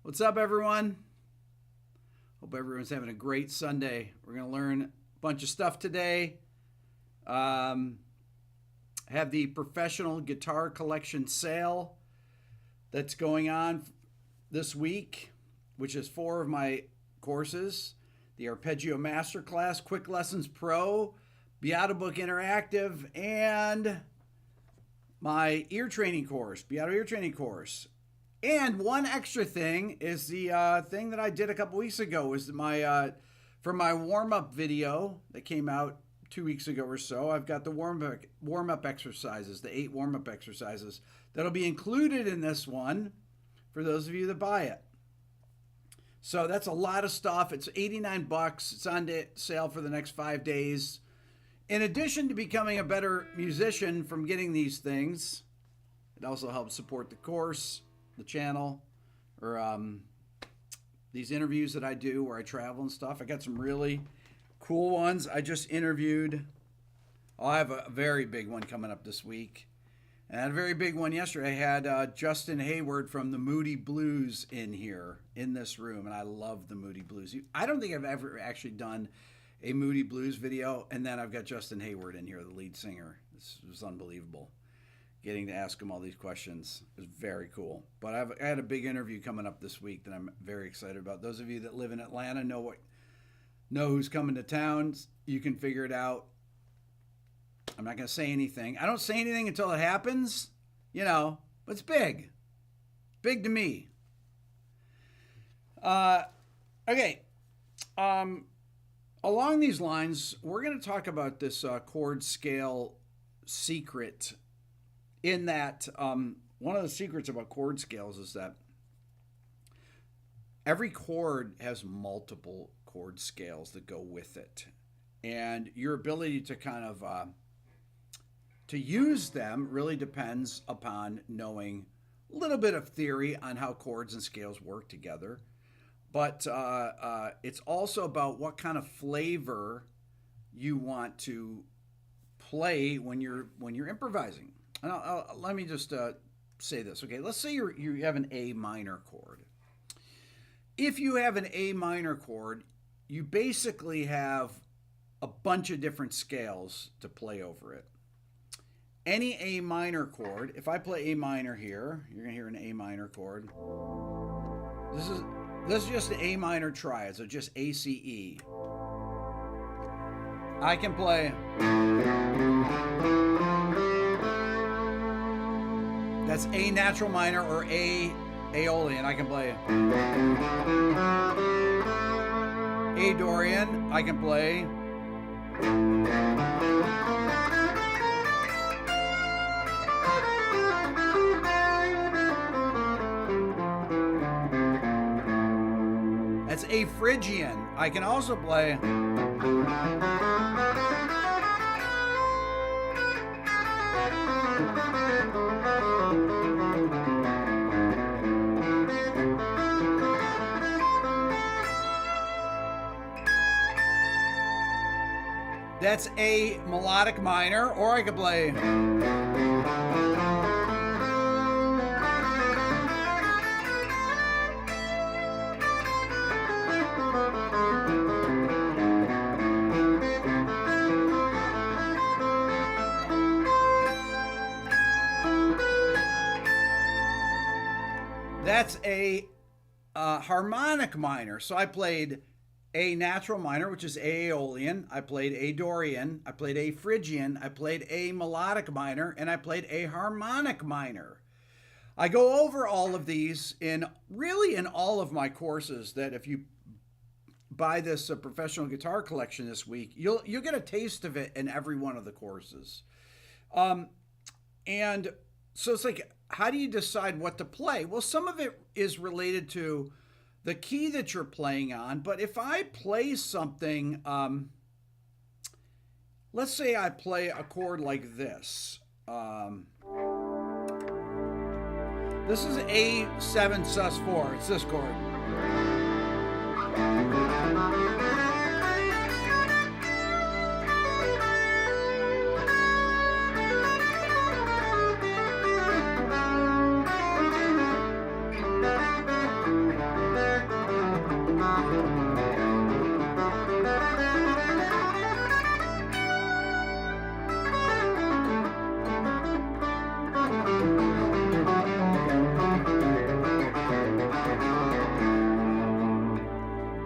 What's up, everyone? Hope everyone's having a great Sunday. We're going to learn a bunch of stuff today. Have the professional guitar collection sale that's going on this week, which is 4 of my courses: the Arpeggio Masterclass, Quick Lessons Pro, Beato Book Interactive, and my ear training course, Beato ear training course. And one extra thing is the thing that I did a couple weeks ago was my for my warm-up video that came out 2 weeks ago or so. I've got the warm-up exercises, the 8 warm-up exercises that'll be included in this one for those of you that buy it. So that's a lot of stuff. It's $89. It's on sale for the next 5 days. In addition to becoming a better musician from getting these things, it also helps support the course, the channel, or these interviews that I do where I travel and stuff. I got some really cool ones. I just interviewed. I have a very big one coming up this week. And I had a very big one yesterday. I had Justin Hayward from the Moody Blues in here, in this room, and I love the Moody Blues. I don't think I've ever actually done a Moody Blues video, and then I've got Justin Hayward in here, the lead singer. This was unbelievable. Getting to ask him all these questions is very cool. But I had a big interview coming up this week that I'm very excited about. Those of you that live in Atlanta know who's coming to town. You can figure it out. I'm not going to say anything. I don't say anything until it happens, but it's big. Big to me. Okay. Along these lines, we're going to talk about this chord scale secret. In that, one of the secrets about chord scales is that every chord has multiple chord scales that go with it. And your ability to kind of to use them really depends upon knowing a little bit of theory on how chords and scales work together. But it's also about what kind of flavor you want to play when you're improvising. And let me just say this, okay? Let's say you have an A minor chord. If you have an A minor chord, you basically have a bunch of different scales to play over it. Any A minor chord, if I play A minor here, you're gonna hear an A minor chord. This is just an A minor triad, so just A, C, E. I can play. That's A natural minor or A Aeolian. I can play A Dorian. I can play that's A Phrygian. I can also play that's A melodic minor, or I could play that's a harmonic minor. So I played A natural minor, which is A Aeolian. I played A Dorian. I played A Phrygian. I played A melodic minor, and I played A harmonic minor. I go over all of these in all of my courses. That if you buy this professional guitar collection this week, you'll get a taste of it in every one of the courses. And so it's like, how do you decide what to play? Well, some of it is related to the key that you're playing on. But if I play something, let's say I play a chord like this. This is A7 sus4. It's this chord.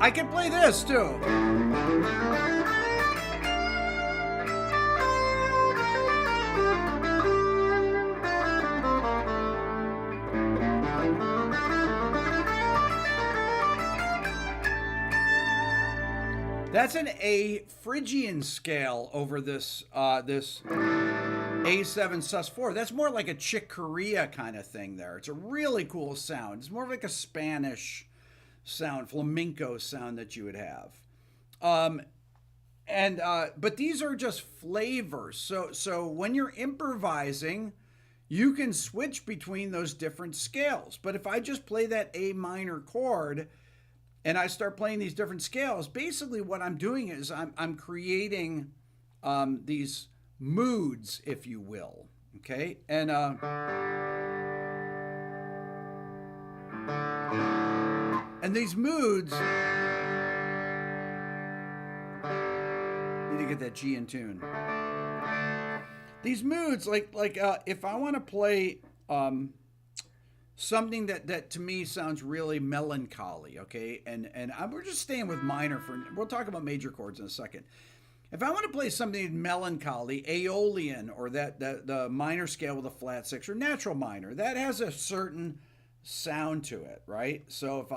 I can play this too. That's an A Phrygian scale over this this A7 sus4. That's more like a Chick Corea kind of thing there. It's a really cool sound. It's more like a Spanish sound, flamenco sound that you would have. But these are just flavors. So when you're improvising, you can switch between those different scales. But if I just play that A minor chord and I start playing these different scales, basically what I'm doing is I'm creating these moods, if you will. Okay, and these moods, need to get that G in tune. These moods, like if I want to play something that to me sounds really melancholy, okay, and we're just staying with minor we'll talk about major chords in a second. If I want to play something melancholy, Aeolian, or the minor scale with a flat six, or natural minor, that has a certain sound to it, right? So if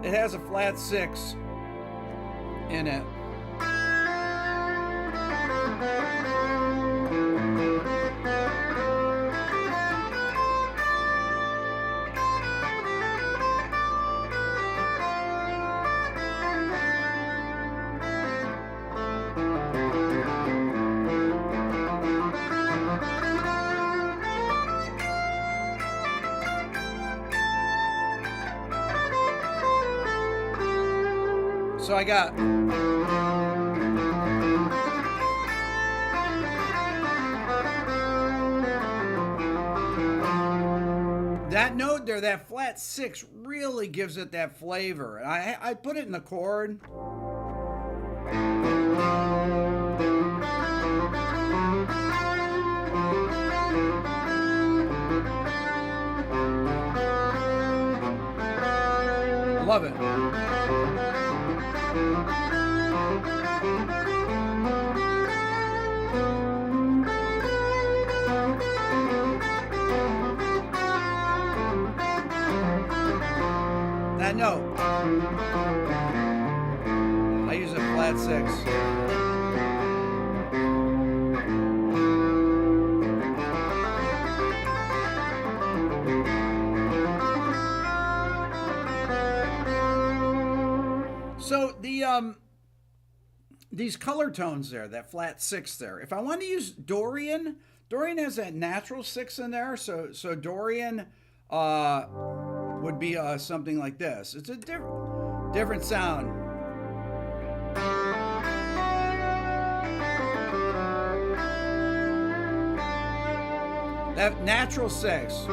it has a flat six in it. So I got that note there, that flat six really gives it that flavor. I put it in the chord. Love it. That note, I use a flat six. So these color tones there, that flat six there. If I want to use Dorian has that natural six in there. So Dorian would be something like this. It's a different sound. That natural six.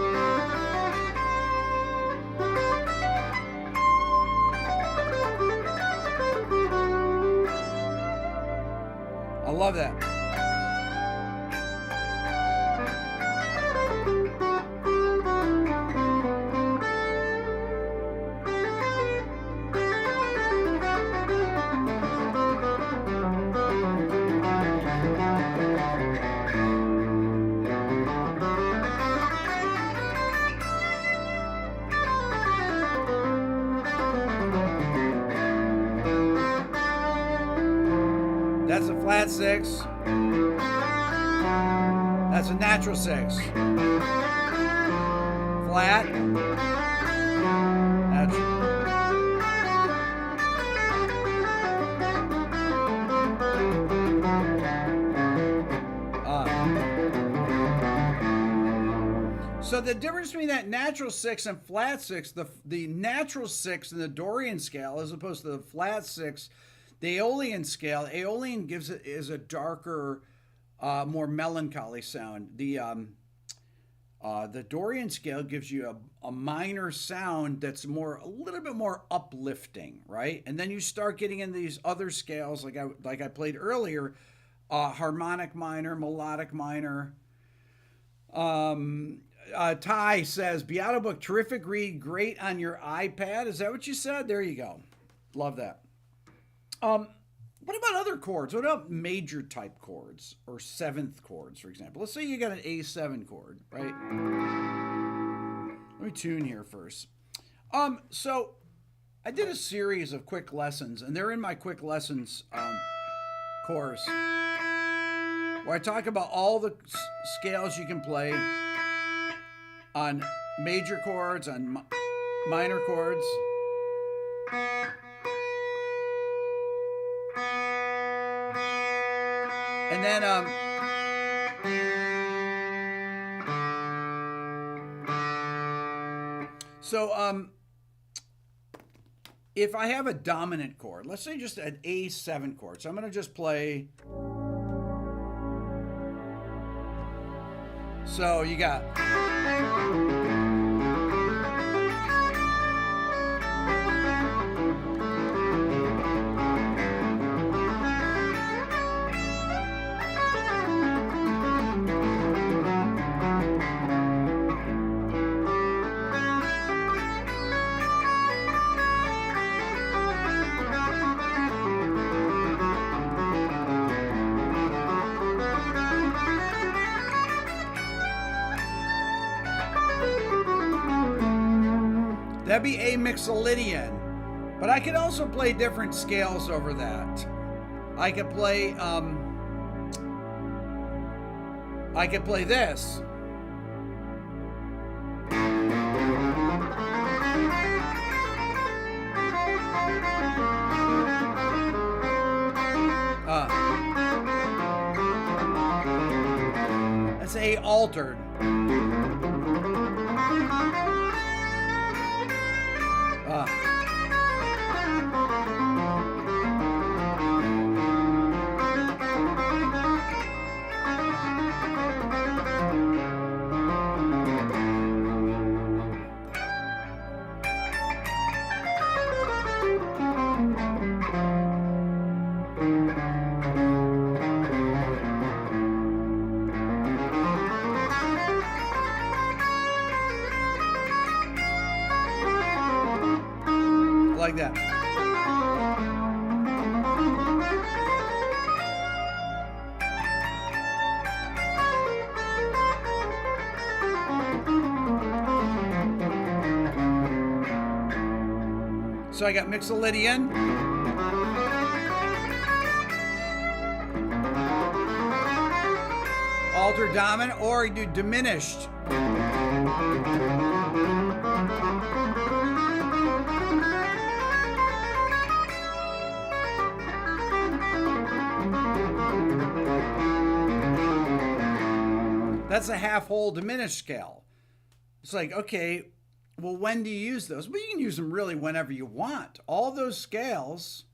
I love that. That's a flat six. That's a natural six. Flat. Natural. So the difference between that natural six and flat six, the natural six in the Dorian scale as opposed to the flat six, the Aeolian scale, Aeolian is a darker, more melancholy sound. The Dorian scale gives you a minor sound that's a little bit more uplifting, right? And then you start getting into these other scales, like I played earlier, harmonic minor, melodic minor. Ty says, Beato book, terrific read, great on your iPad. Is that what you said? There you go. Love that. What about other chords? What about major type chords or seventh chords, for example? Let's say you got an A7 chord, right? Let me tune here first. So I did a series of quick lessons, and they're in my quick lessons course, where I talk about all the scales you can play on major chords, on minor chords. And then, if I have a dominant chord, let's say just an A7 chord, so I'm going to just play. So you got. That'd be A Mixolydian, but I could also play different scales over that. I could play this. That's A altered. Like that. So I got Mixolydian, altered dominant, or you do diminished. That's a half whole diminished scale. It's like, okay, well, when do you use those? Well, you can use them really whenever you want. All those scales,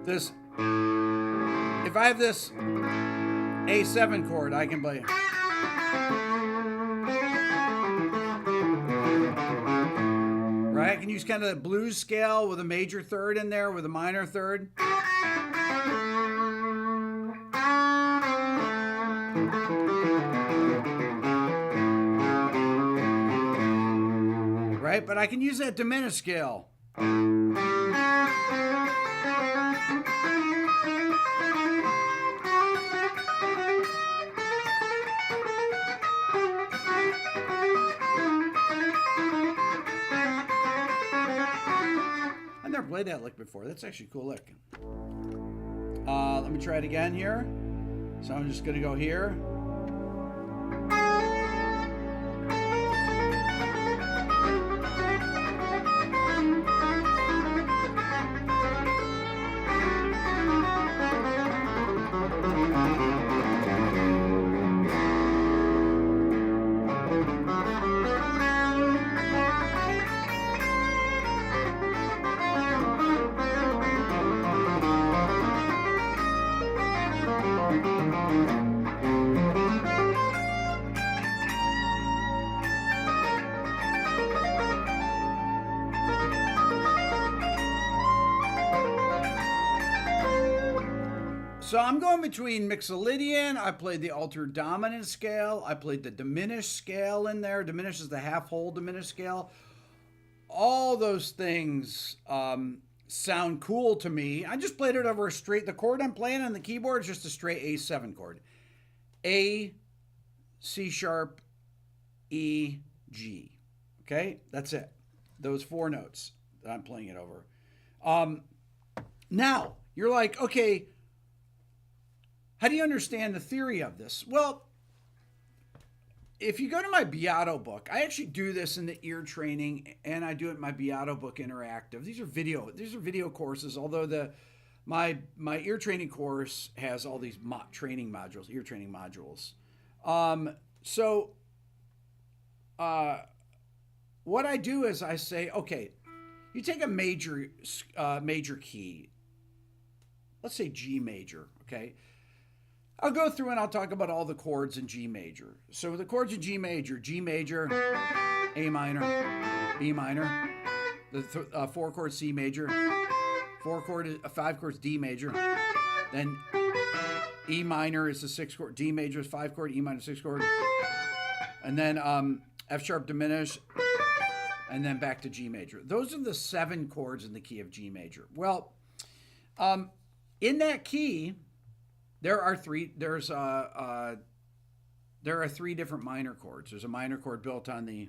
if I have this A7 chord, I can play. Right? I can use kind of the blues scale with a major third in there with a minor third. Right? But I can use that diminished scale. And I've never played that lick before. That's actually a cool lick. Let me try it again here. So I'm just going to go here. So I'm going between Mixolydian. I played the altered dominant scale. I played the diminished scale in there. Diminished is the half whole diminished scale. All those things sound cool to me. I just played it over a straight. The chord I'm playing on the keyboard is just a straight A7 chord. A, C sharp, E, G. Okay, that's it. Those 4 notes that I'm playing it over. Now, you're like, okay, how do you understand the theory of this? Well, if you go to my Beato book, I actually do this in the ear training, and I do it in my Beato book interactive. These are video courses, although my ear training course has all these training modules, ear training modules. What I do is I say, okay, you take a major key, let's say G major, okay? I'll go through and I'll talk about all the chords in G major. So the chords in G major, A minor, B minor, the 4 chord C major, 5 chords D major, then E minor is the 6 chord, D major is 5 chord, E minor 6 chord, and then F sharp diminished, and then back to G major. Those are the 7 chords in the key of G major. Well, in that key, there are 3 different minor chords. There's a minor chord built on the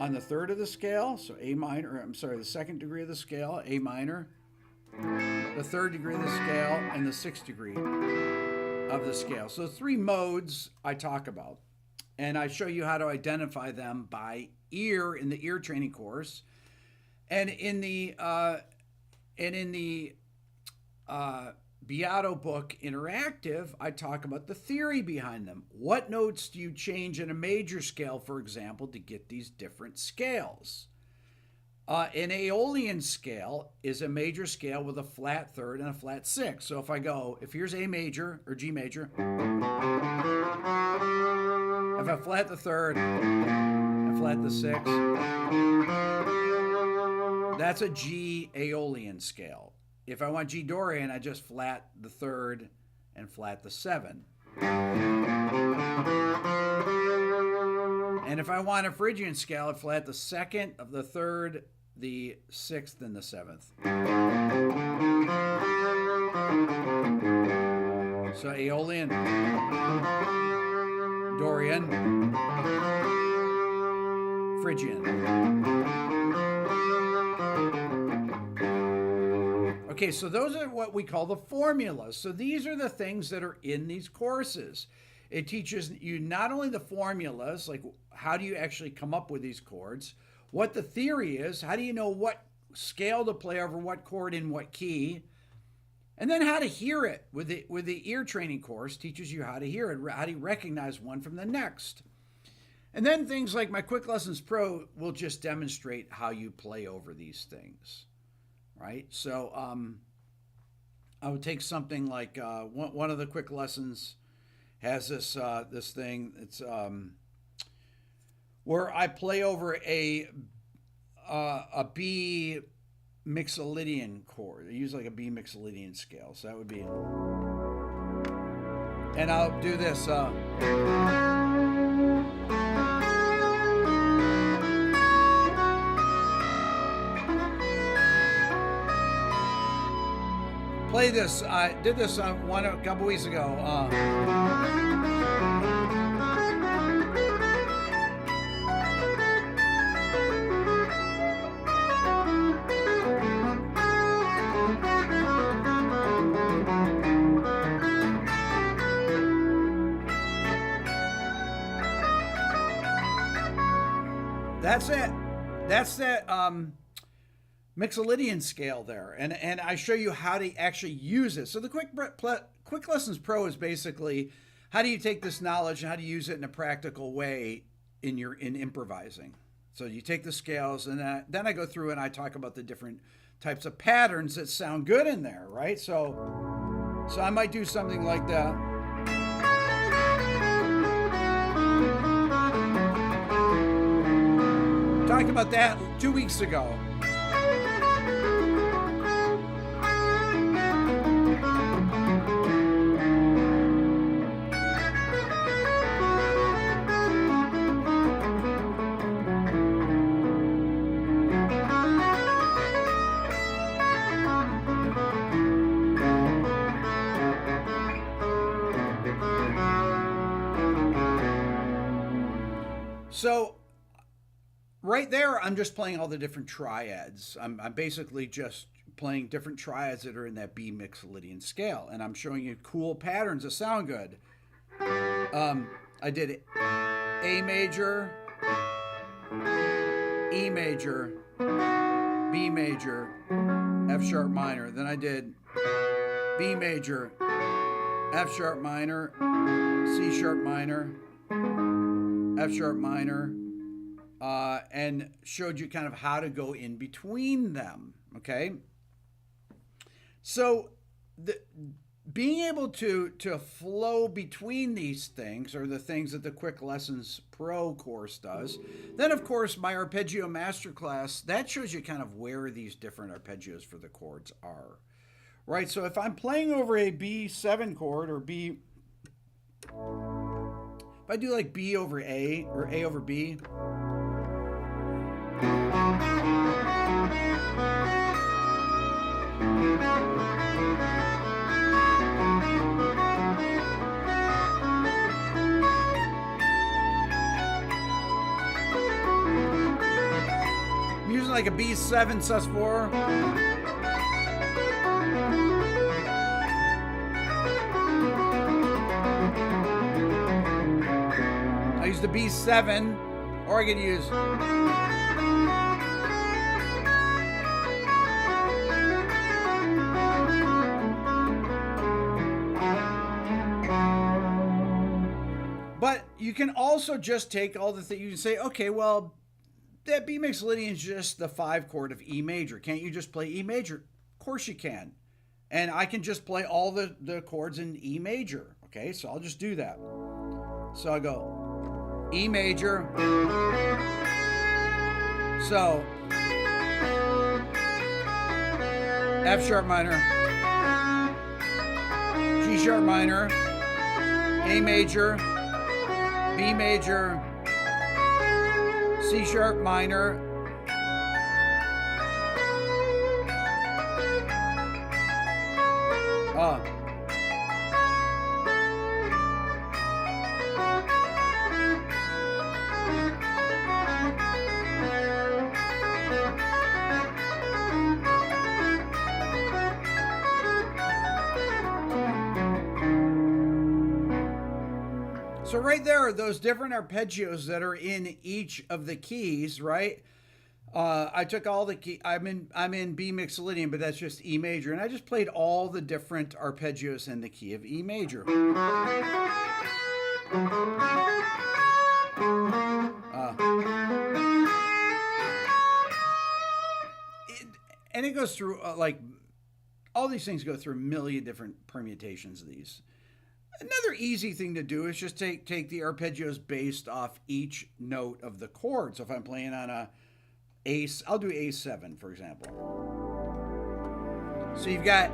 3rd of the scale, so A minor, the 2nd degree of the scale, A minor, the 3rd degree of the scale, and the 6th degree of the scale. So 3 modes I talk about, and I show you how to identify them by ear in the ear training course, and in the Beato book interactive, I talk about the theory behind them. What notes do you change in a major scale, for example, to get these different scales? An Aeolian scale is a major scale with a flat 3rd and a flat 6. So if here's A major or G major, if I flat the 3rd and flat the 6, that's a G Aeolian scale. If I want G Dorian, I just flat the 3rd and flat the 7. And if I want a Phrygian scale, I flat the 2nd of the 3rd, the 6th, and the 7th. So Aeolian, Dorian, Phrygian. Okay, so those are what we call the formulas. So these are the things that are in these courses. It teaches you not only the formulas, like how do you actually come up with these chords, what the theory is, how do you know what scale to play over what chord in what key, and then how to hear it. With the ear training course teaches you how to hear it, how do you recognize one from the next. And then things like my Quick Lessons Pro will just demonstrate how you play over these things. Right, so I would take something like one of the quick lessons has this thing. It's where I play over a B Mixolydian chord. I use like a B Mixolydian scale, so that would be. And I'll do this. Play this. I did this a couple weeks ago. That's it. That's that. Mixolydian scale there, and I show you how to actually use it. So the Quick Lessons Pro is basically how do you take this knowledge and how to use it in a practical way in improvising. So you take the scales, and then I go through and I talk about the different types of patterns that sound good in there, right? So I might do something like that. Talked about that 2 weeks ago. So right there, I'm just playing all the different triads. I'm basically just playing different triads that are in that B Mixolydian scale, and I'm showing you cool patterns that sound good. I did A major, E major, B major, F sharp minor. Then I did B major, F sharp minor, C sharp minor, F sharp minor, and showed you kind of how to go in between them, okay? So being able to flow between these things are the things that the Quick Lessons Pro course does. Then, of course, my Arpeggio Masterclass, that shows you kind of where these different arpeggios for the chords are, right? So if I'm playing over a B7 chord or B, if I do like B over A or A over B, I'm using like a B7 sus4. I use the B7, or I can use but you can also just take all the things. You can say, okay, well, that B Mixolydian is just the 5 chord of E major. Can't you just play E major? Of course you can. And I can just play all the chords in E major. Okay, so I'll just do that. So I go E major. So F sharp minor, G sharp minor, A major, B major, C sharp minor, So right there are those different arpeggios that are in each of the keys, right? I took all the key. I'm in B Mixolydian, but that's just E major, and I just played all the different arpeggios in the key of E major. And it goes through like all these things go through a million different permutations of these. Another easy thing to do is just take the arpeggios based off each note of the chord. So if I'm playing on a A, I'll do A7, for example. So you've got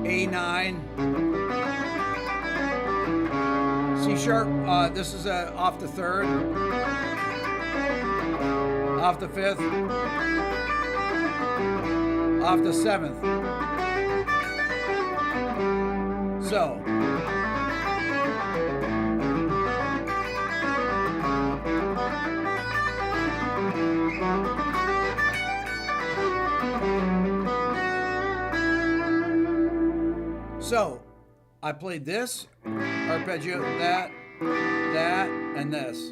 A9, C sharp, this is off the 3rd, off the 5th, off the 7th. So I played this arpeggio, that, and this.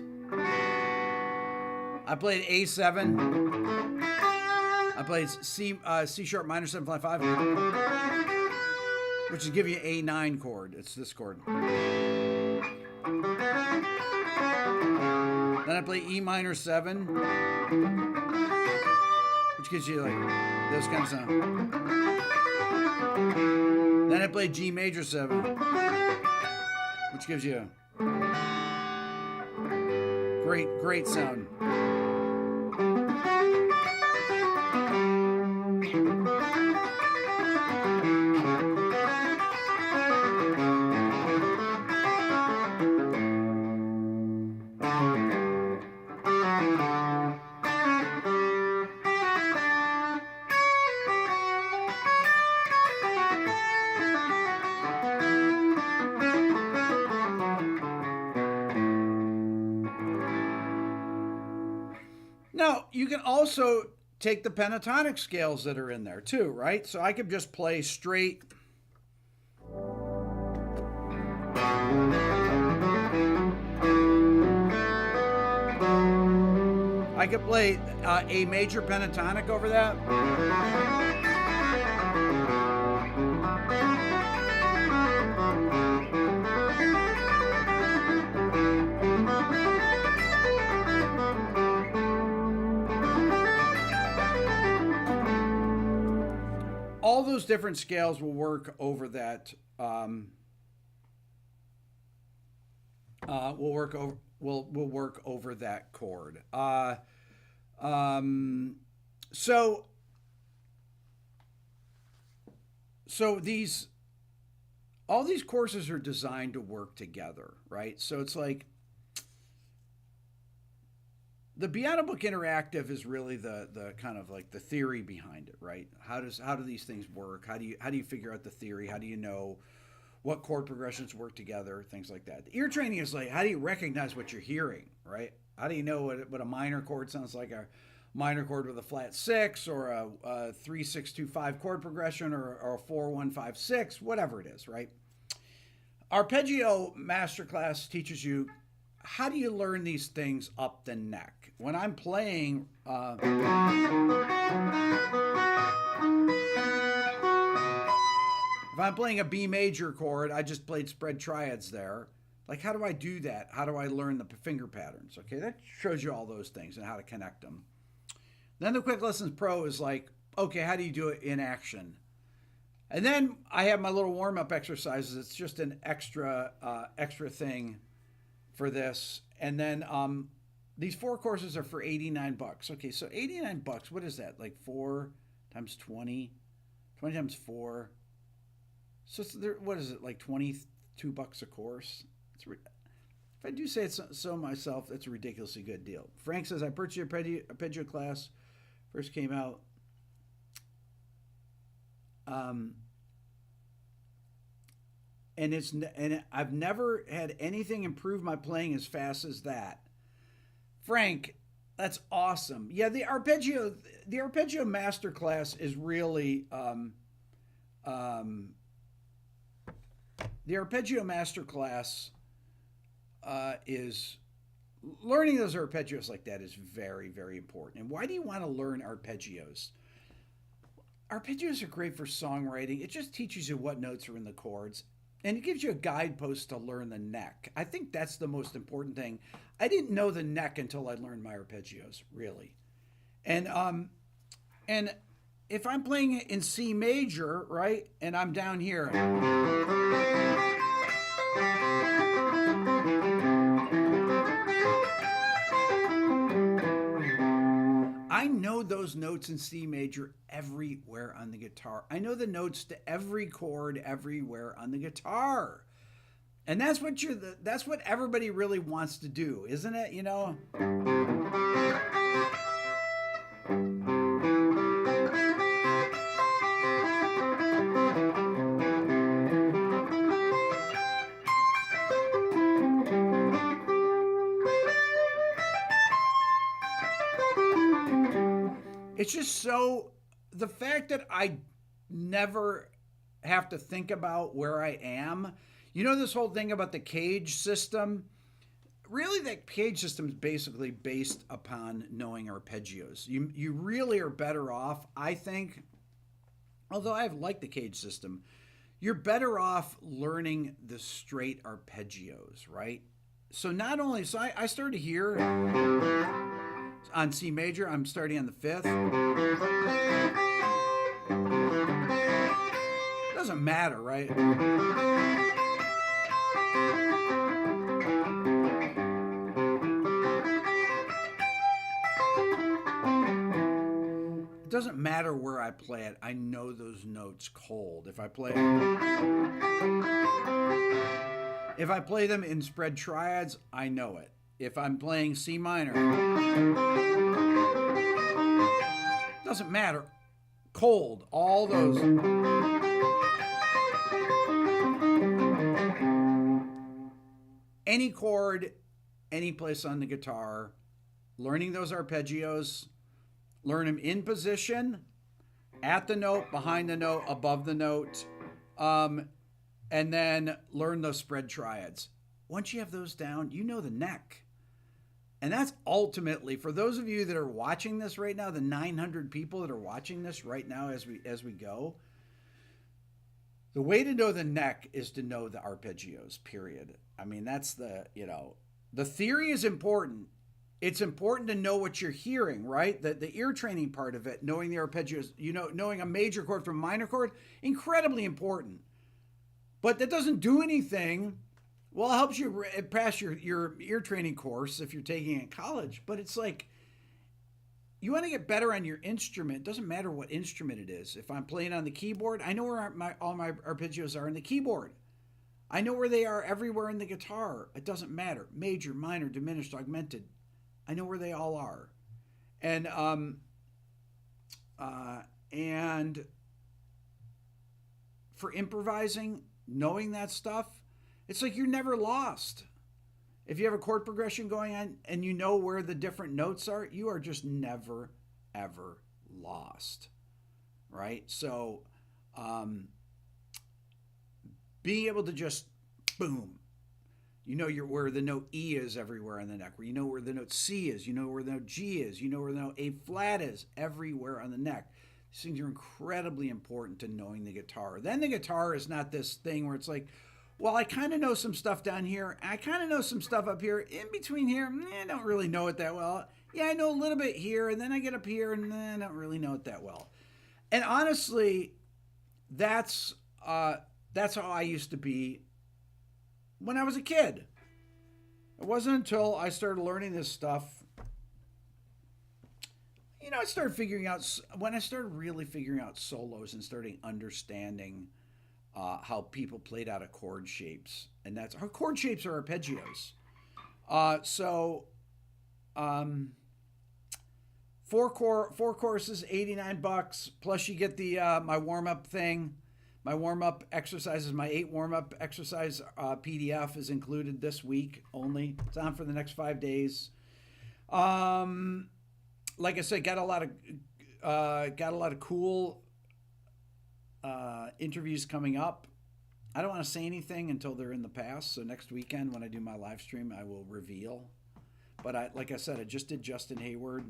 I played A7. I played C sharp minor 7 flat 5, which is giving you A9 chord. It's this chord. Then I play E minor 7, which gives you like this kind of sound. Then I play G major 7, which gives you great sound. Now, you can also take the pentatonic scales that are in there too, right? So I could just play straight. I could play a major pentatonic over that. All those different scales will work over that. Will work over that chord. So all these courses are designed to work together, right? So it's like the Beato book interactive is really the kind of like the theory behind it, right? How do these things work? How do you figure out the theory? How do you know what chord progressions work together? Things like that. The ear training is like, how do you recognize what you're hearing, right? How do you know what a minor chord sounds like? A minor chord with a flat 6, or a 3-6-2-5 chord progression, or a 4-1-5-6, whatever it is, right? Arpeggio Masterclass teaches you how do you learn these things up the neck. When I'm playing, if I'm playing a B major chord, I just played spread triads there. Like, how do I do that? How do I learn the finger patterns? Okay, that shows you all those things and how to connect them. Then the Quick Lessons Pro is like, okay, how do you do it in action? And then I have my little warm-up exercises. It's just an extra thing for this. And then these 4 courses are for $89. Okay, so $89, what is that? Like 4 times 20, 20 times 4. So what is it, like $22 a course? If I do say it so myself, that's a ridiculously good deal. Frank says, I purchased Arpeggio class, first came out. And I've never had anything improve my playing as fast as that. Frank, that's awesome. Yeah, the Arpeggio Masterclass is really the Arpeggio Masterclass is learning those arpeggios like that is very, very important. And why do you want to learn arpeggios? Arpeggios are great for songwriting. It just teaches you what notes are in the chords, and it gives you a guidepost to learn the neck. I think that's the most important thing. I didn't know the neck until I learned my arpeggios, really. And if I'm playing in C major, right, and I'm down here, I know those notes in C major everywhere on the guitar. I know the notes to every chord everywhere on the guitar. And that's what everybody really wants to do, isn't it? You know? It's just so, the fact that I never have to think about where I am. You know, this whole thing about the cage system, really that cage system is basically based upon knowing arpeggios. You really are better off, I think, although I have liked the cage system, you're better off learning the straight arpeggios, right? So not only, so I started here on C major, I'm starting on the 5th. Doesn't matter, right? It doesn't matter where I play it. I know those notes cold. If I play them in spread triads, I know it. If I'm playing C minor, doesn't matter. Cold, all those. Any chord, any place on the guitar, learning those arpeggios, learn them in position, at the note, behind the note, above the note, and then learn those spread triads. Once you have those down, you know the neck. And that's ultimately, for those of you that are watching this right now, the 900 people that are watching this right now as we go, the way to know the neck is to know the arpeggios, period. I mean, that's the theory is important. It's important to know what you're hearing, right? The ear training part of it, knowing the arpeggios, knowing a major chord from a minor chord, incredibly important. But that doesn't do anything. Well, it helps you pass your ear training course if you're taking it in college. But it's like, you want to get better on your instrument. It doesn't matter what instrument it is. If I'm playing on the keyboard, I know where all my arpeggios are in the keyboard. I know where they are everywhere in the guitar. It doesn't matter. Major, minor, diminished, augmented. I know where they all are. And for improvising, knowing that stuff, it's like you're never lost. If you have a chord progression going on and you know where the different notes are, you are just never, ever lost, right? So being able to just, boom, you know where the note E is everywhere on the neck, where you know where the note C is, you know where the note G is, you know where the note A flat is, everywhere on the neck. These things are incredibly important to knowing the guitar. Then the guitar is not this thing where it's like, well, I kind of know some stuff down here. I kind of know some stuff up here. In between here, I don't really know it that well. Yeah, I know a little bit here, and then I get up here, and I don't really know it that well. And honestly, that's how I used to be when I was a kid. It wasn't until I started learning this stuff, I started figuring out, when I started really figuring out solos and starting understanding how people played out of chord shapes, and that's how chord shapes are arpeggios. Four courses, $89, plus you get the my warm-up thing. My warm-up exercises, my 8 warm-up exercise PDF is included this week only. It's on for the next 5 days. Like I said, got a lot of cool interviews coming up. I don't want to say anything until they're in the past. So next weekend when I do my live stream, I will reveal. But like I said, I just did Justin Hayward,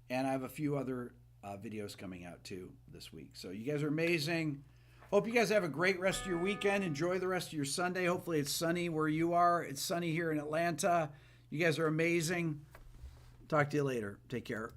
and I have a few other videos coming out too this week. So you guys are amazing. Hope you guys have a great rest of your weekend. Enjoy the rest of your Sunday. Hopefully it's sunny where you are. It's sunny here in Atlanta. You guys are amazing. Talk to you later. Take care.